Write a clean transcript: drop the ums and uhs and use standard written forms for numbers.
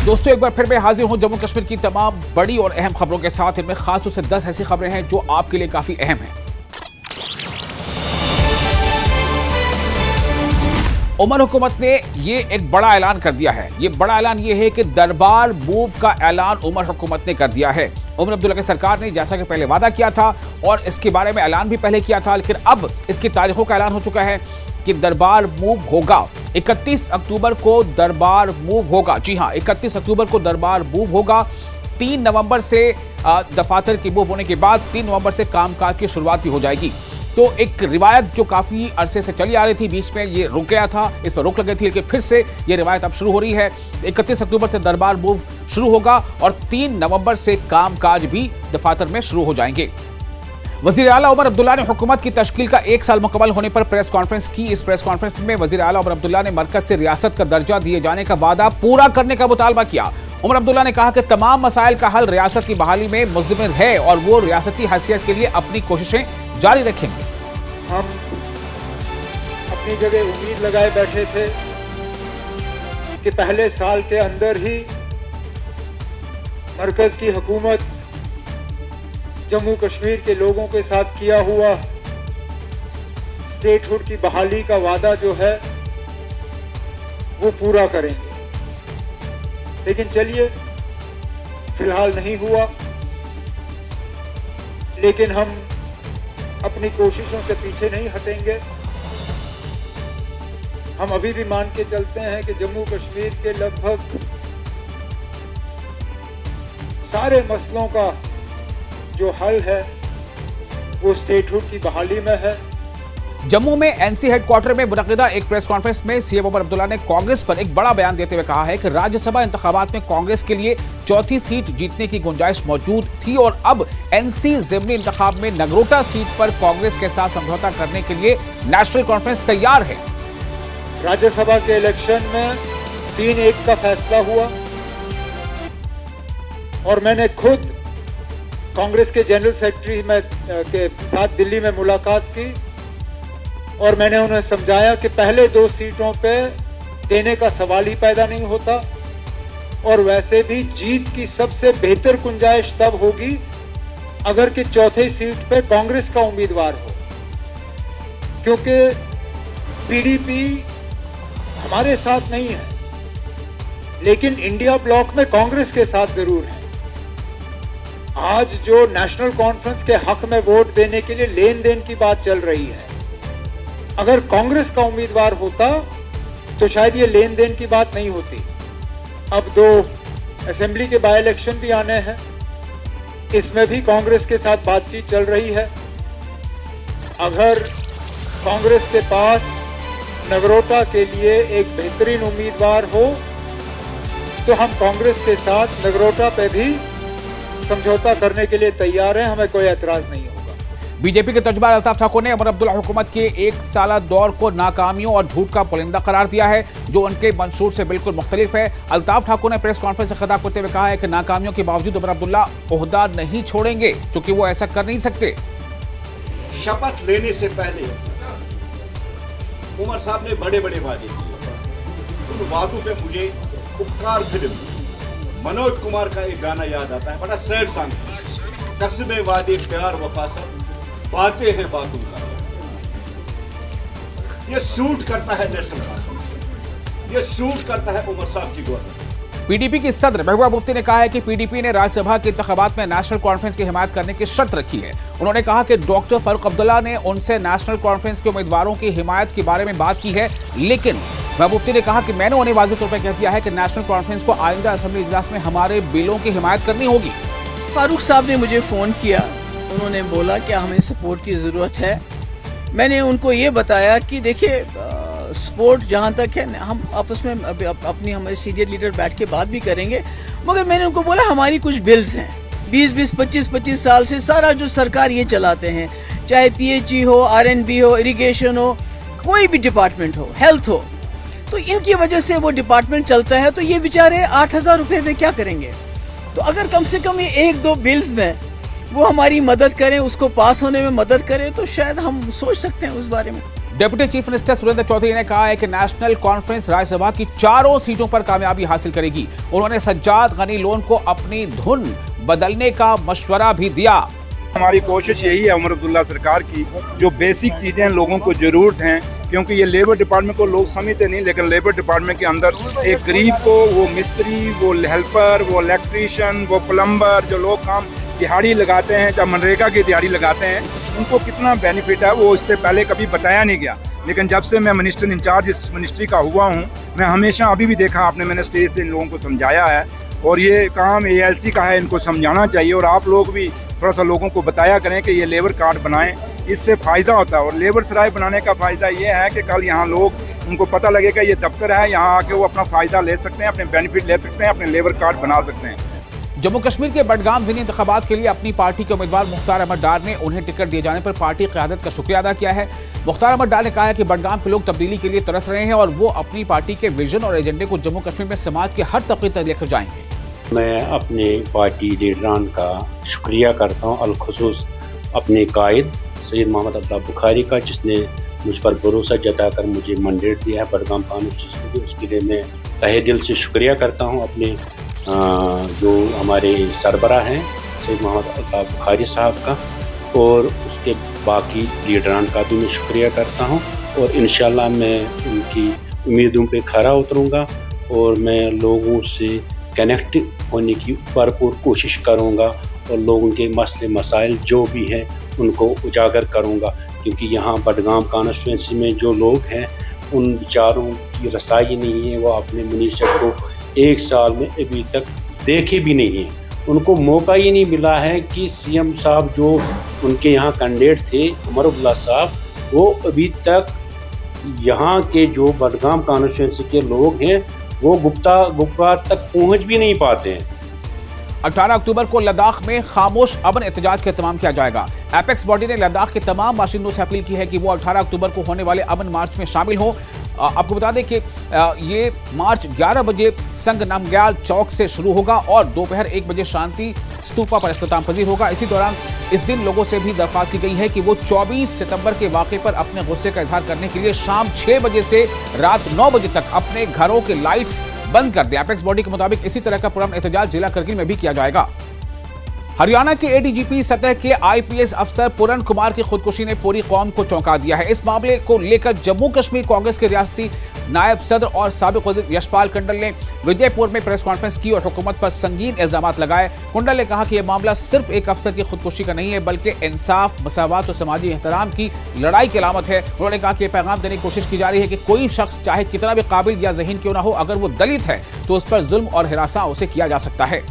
दोस्तों एक बार फिर मैं हाजिर हूं जम्मू कश्मीर की तमाम बड़ी और अहम खबरों के साथ। इनमें खास तौर से 10 ऐसी खबरें हैं जो आपके लिए काफी अहम हैं। उमर हुकूमत ने ये एक बड़ा ऐलान कर दिया है। ये बड़ा ऐलान ये है कि दरबार मूव का ऐलान उमर हुकूमत ने कर दिया है। उमर अब्दुल्ला की सरकार ने जैसा कि पहले वादा किया था और इसके बारे में ऐलान भी पहले किया था, लेकिन अब इसकी तारीखों का ऐलान हो चुका है कि दरबार मूव होगा। 31 अक्टूबर को दरबार मूव होगा। जी हां, 31 अक्टूबर को दरबार मूव होगा। 3 नवंबर से दफातर की मूव होने के बाद 3 नवंबर से कामकाज की शुरुआत भी हो जाएगी। तो एक रिवायत जो काफी अरसे से चली आ रही थी, बीच में ये रुक गया था, इस पर रोक लग गई थी, लेकिन फिर से ये रिवायत अब शुरू हो रही है। 31 अक्टूबर से दरबार मूव शुरू होगा और 3 नवंबर से कामकाज भी दफातर में शुरू हो जाएंगे। वजीर आला उमर अब्दुल्ला ने हुकूमत की तश्कील का 1 साल मुकम्मल होने पर प्रेस कॉन्फ्रेंस की। इस प्रेस कॉन्फ्रेंस में वजीर आला उमर अब्दुल्ला ने मरकज से रियासत का दर्जा दिए जाने का वादा पूरा करने का मुतालबा किया। उमर अब्दुल्ला ने कहा कि तमाम मसाइल का हल रियासत की बहाली में मुज़म्मिन है और वो रियासती हैसियत के लिए अपनी कोशिशें जारी रखेंगे। हम अपनी जगह उम्मीद लगाए बैठे थे कि पहले साल के अंदर ही मरकज की हुकूमत जम्मू कश्मीर के लोगों के साथ किया हुआ स्टेटहुड की बहाली का वादा जो है वो पूरा करेंगे, लेकिन चलिए फिलहाल नहीं हुआ। लेकिन हम अपनी कोशिशों से पीछे नहीं हटेंगे। हम अभी भी मान के चलते हैं कि जम्मू कश्मीर के लगभग सारे मसलों का जो हल है वो स्टेटहुड की बहाली में है। जम्मू में एनसी हेडक्वार्टर में मुनक़िदा एक प्रेस कॉन्फ्रेंस में सीएम उमर अब्दुल्ला ने कांग्रेस पर एक बड़ा बयान देते हुए कहा है कि राज्यसभा इंतखाबात में कांग्रेस के लिए चौथी सीट जीतने की गुंजाइश मौजूद थी और अब एनसी ज़िमनी इंतखाब में नगरोटा सीट पर कांग्रेस के साथ समझौता करने के लिए नेशनल कॉन्फ्रेंस तैयार है। राज्यसभा के इलेक्शन में 3-1 का फैसला हुआ और मैंने खुद कांग्रेस के जनरल सेक्रेटरी के साथ दिल्ली में मुलाकात की और मैंने उन्हें समझाया कि पहले 2 सीटों पे देने का सवाल ही पैदा नहीं होता और वैसे भी जीत की सबसे बेहतर गुंजाइश तब होगी अगर कि चौथे सीट पे कांग्रेस का उम्मीदवार हो, क्योंकि पीडीपी हमारे साथ नहीं है लेकिन इंडिया ब्लॉक में कांग्रेस के साथ जरूर है। आज जो नेशनल कॉन्फ्रेंस के हक में वोट देने के लिए लेन देन की बात चल रही है, अगर कांग्रेस का उम्मीदवार होता तो शायद ये लेन देन की बात नहीं होती। अब 2 असेंबली के बाय इलेक्शन भी आने हैं, इसमें भी कांग्रेस के साथ बातचीत चल रही है। अगर कांग्रेस के पास नगरोटा के लिए एक बेहतरीन उम्मीदवार हो तो हम कांग्रेस के साथ नगरोटा पे भी समझौता करने के लिए तैयार हैं, हमें कोई एतराज नहीं होगा। बीजेपी के तर्जुमान अल्ताफ ठाकुर ने उमर अब्दुल्ला हुकूमत के 1 साला दौर को नाकामियों और झूठ का पुलिंदा करार दिया है जो उनके मंशूर से बिल्कुल मुख्तलिफ है। अल्ताफ ठाकुर ने प्रेस कॉन्फ्रेंस से खिताब करते हुए कहा है कि नाकामियों के बावजूद उमर अब्दुल्ला ओहदा नहीं छोड़ेंगे क्योंकि वो ऐसा कर नहीं सकते। शपथ लेने से पहले उमर साहब ने बड़े बड़े वादे किए। उन वादों पे मुझे उपकार फिल्म मनोज कुमार का एक गाना याद आता है, बड़ा सैड सॉन्ग, कसमे वादे प्यार वफा सब बातें हैं बातों का। ये सूट करता है नेशनल कॉन्फ्रेंस, ये सूट करता है उमर साहब की गवर्नमेंट। पीडीपी की सदर महबूबा मुफ्ती ने कहा है कि पीडीपी ने राज्यसभा के इंतखाबात में नेशनल कॉन्फ्रेंस की हिमायत करने की शर्त रखी है। उन्होंने कहा कि डॉक्टर फारूक अब्दुल्ला ने उनसे नेशनल कॉन्फ्रेंस के उम्मीदवारों की हिमायत के बारे में बात की है, लेकिन महबूबा मुफ्ती ने कहा कि मैंने उन्हें वाज़ेह तौर पर कह दिया है कि नेशनल कॉन्फ्रेंस को आइंदा असेंबली इजलास में हमारे बिलों की हिमायत करनी होगी। फारूक साहब ने मुझे फ़ोन किया, उन्होंने बोला कि हमें सपोर्ट की ज़रूरत है। मैंने उनको ये बताया कि देखिए सपोर्ट जहाँ तक है हम आपस में अपनी हमारे सीनियर लीडर बैठ के बात भी करेंगे, मगर मैंने उनको बोला हमारी कुछ बिल्स हैं 20-20, 25-25 साल से सारा जो सरकार ये चलाते हैं, चाहे पीएचई हो, आरएनबी हो, इरिगेशन हो, कोई भी डिपार्टमेंट हो, हेल्थ हो, तो इनकी वजह से वो डिपार्टमेंट चलता है। तो ये बेचारे 8,000 रुपये में क्या करेंगे? तो अगर कम से कम ये 1-2 बिल्स में वो हमारी मदद करें, उसको पास होने में मदद करें, तो शायद हम सोच सकते हैं उस बारे में। Deputy chief minister Surendra Choudhary ने कहा है कि नेशनल कॉन्फ्रेंस राज्यसभा की चारों सीटों पर कामयाबी हासिल करेगी। उन्होंने सज्जाद गनी लोन को अपनी धुन बदलने का मशवरा भी दिया। हमारी कोशिश यही है उमर अब्दुल्ला सरकार की, जो बेसिक चीज़ें लोगों को ज़रूरत हैं, क्योंकि ये लेबर डिपार्टमेंट को लोग समझते नहीं, लेकिन लेबर डिपार्टमेंट के अंदर एक गरीब को, वो मिस्त्री, वो हेल्पर, वो इलेक्ट्रीशियन, वो प्लम्बर, जो लोग काम दिहाड़ी लगाते हैं, जब मनरेगा की दिहाड़ी लगाते हैं, उनको कितना बेनिफिट है वो इससे पहले कभी बताया नहीं गया। लेकिन जब से मैं मिनिस्टर इंचार्ज इस मिनिस्ट्री का हुआ हूँ, मैं हमेशा अभी भी देखा आपने, मैंने स्टेज से इन लोगों को समझाया है, और ये काम ALC का है, इनको समझाना चाहिए। और आप लोग भी थोड़ा सा लोगों को बताया करें कि ये लेबर कार्ड बनाएं, इससे फ़ायदा होता है। और लेबर सराय बनाने का फ़ायदा ये है कि कल यहाँ लोग, उनको पता लगेगा ये दफ्तर है, यहाँ आके वो अपना फ़ायदा ले सकते हैं, अपने बेनिफिट ले सकते हैं, अपने लेबर कार्ड बना सकते हैं। जम्मू कश्मीर के बडगाम ज़िली इंतखाबात के लिए अपनी पार्टी के उम्मीदवार मुख्तार अहमद डार ने उन्हें टिकट दिए जाने पर पार्टी क़यादत का शुक्रिया अदा किया है। मुख्तार अहमद डार ने कहा है कि बडगाम के लोग तब्दीली के लिए तरस रहे हैं और वो अपनी पार्टी के विजन और एजेंडे को जम्मू कश्मीर में समाज के हर तबके तक लेकर जाएंगे। मैं अपने पार्टी लीडरान का शुक्रिया करता हूँ, अलखुसूस अपने कायद सैयद मोहम्मद अब्दुल्ला बुखारी का, जिसने मुझ पर भरोसा जताकर मुझे मैंडेट दिया है बडगाम कॉन्स्टिट्यूंसी के। उसके लिए मैं तहे दिल से शुक्रिया करता हूँ अपने जो हमारे सरबराह हैं सैयद मोहम्मद अब्दुल्ला बुखारी साहब का, और उसके बाकी लीडरान का भी मैं शुक्रिया करता हूँ। और इंशाल्लाह मैं उनकी उम्मीदों पे खरा उतरूँगा और मैं लोगों से कनेक्ट होने की भरपूर कोशिश करूँगा और लोगों के मसले मसाइल जो भी हैं उनको उजागर करूँगा, क्योंकि यहाँ बडगाम कॉन्स्टिट्यूंसी में जो लोग हैं उन बेचारों की रसाई नहीं है। वो अपने मिनिस्टर को 1 साल में अभी तक देखे भी नहीं हैं, उनको मौका ही नहीं मिला है कि CM साहब जो उनके यहाँ कैंडिडेट थे उमर अब्दुल्ला साहब, वो अभी तक यहाँ के जो बडगाम कॉन्स्टिट्यूंसी के लोग हैं वो गुप्कार तक पहुँच भी नहीं पाते हैं। 18 अक्टूबर को लद्दाख में खामोश अमन एहतजाज का एहतमाम किया जाएगा। एपेक्स बॉडी ने लद्दाख के तमाम बाशिंदों से अपील की है कि वो 18 अक्टूबर को होने वाले अमन मार्च में शामिल हो। आपको बता दें कि ये मार्च 11 बजे संग नामग्याल चौक से शुरू होगा और दोपहर 1 बजे शांति स्तूपा पर इख्तिताम पजीर होगा। इसी दौरान इस दिन लोगों से भी दरख्वास्त की गई है कि वो 24 सितंबर के वाक़े पर अपने गुस्से का इजहार करने के लिए शाम 6 बजे से रात 9 बजे तक अपने घरों के लाइट्स बंद कर दें। एपेक्स बॉडी के मुताबिक इसी तरह का पुरअमन एहतजाज जिला करगिल में भी किया जाएगा। हरियाणा के ADGP सतह के IPS अफसर पूरन कुमार की खुदकुशी ने पूरी कौम को चौंका दिया है। इस मामले को लेकर जम्मू कश्मीर कांग्रेस के रियासती नायब सदर और साबिक वज़ीर यशपाल कुंडल ने विजयपुर में प्रेस कॉन्फ्रेंस की और हुकूमत पर संगीन इल्जामात लगाए। कुंडल ने कहा कि यह मामला सिर्फ एक अफसर की खुदकुशी का नहीं है, बल्कि इंसाफ, मसावत और समाजी एहतराम की लड़ाई की अलामत है। उन्होंने कहा कि यह पैगाम देने की कोशिश की जा रही है कि कोई शख्स चाहे कितना भी काबिल या ज़हीन क्यों ना हो, अगर वो दलित है तो उस पर जुल्म और हिरासा उसे किया जा सकता है।